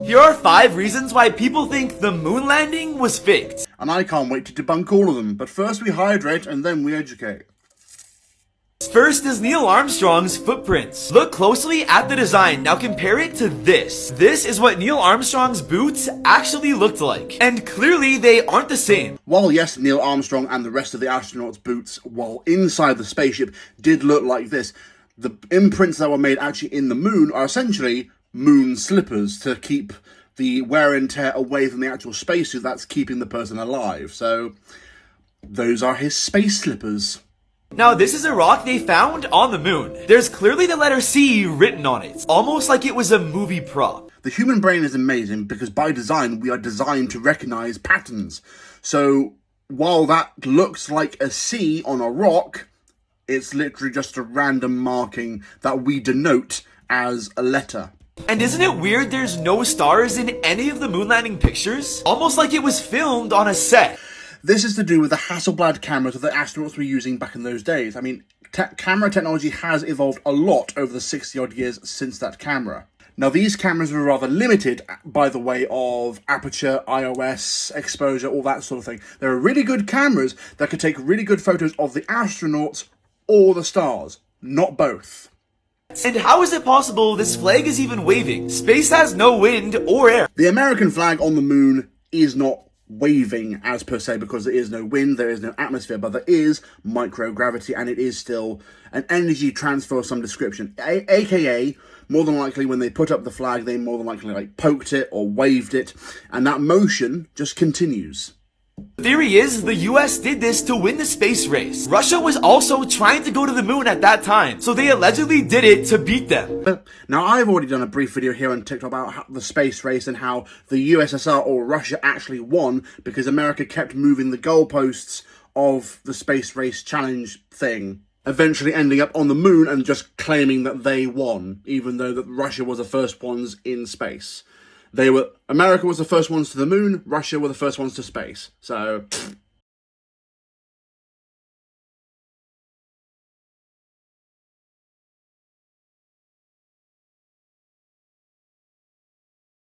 Here are 5 reasons why people think the moon landing was faked. And I can't wait to debunk all of them, but first we hydrate and then we educate. First is Neil Armstrong's footprints. Look closely at the design. Now compare it to this. This is what Neil Armstrong's boots actually looked like. And clearly they aren't the same. While yes, Neil Armstrong and the rest of the astronauts' boots, while inside the spaceship, did look like this, the imprints that were made actually in the moon are essentially moon slippers to keep the wear and tear away from the actual spacesuit that's keeping the person alive. So those are his space slippers. Now this is a rock they found on the moon. There's clearly the letter C written on it, almost like it was a movie prop. The human brain is amazing because by design we are designed to recognize patterns. So while that looks like a C on a rock, it's literally just a random marking that we denote as a letter. And isn't it weird there's no stars in any of the moon landing pictures? Almost like it was filmed on a set. This is to do with the Hasselblad cameras that the astronauts were using back in those days. I mean, camera technology has evolved a lot over the 60-odd years since that camera. Now, these cameras were rather limited by the way of aperture, ISO, exposure, all that sort of thing. They were really good cameras that could take really good photos of the astronauts or the stars, not both. And how is it possible this flag is even waving? Space has no wind or air. The American flag on the moon is not waving as per se because there is no wind, there is no atmosphere, but there is microgravity and it is still an energy transfer of some description. AKA, more than likely when they put up the flag, they more than likely poked it or waved it, and that motion just continues. The theory is the US did this to win the space race. Russia was also trying to go to the moon at that time, so they allegedly did it to beat them. Now, I've already done a brief video here on TikTok about the space race and how the USSR or Russia actually won because America kept moving the goalposts of the space race challenge thing, eventually ending up on the moon and just claiming that they won, even though that Russia was the first ones in space. America was the first ones to the moon, Russia were the first ones to space. So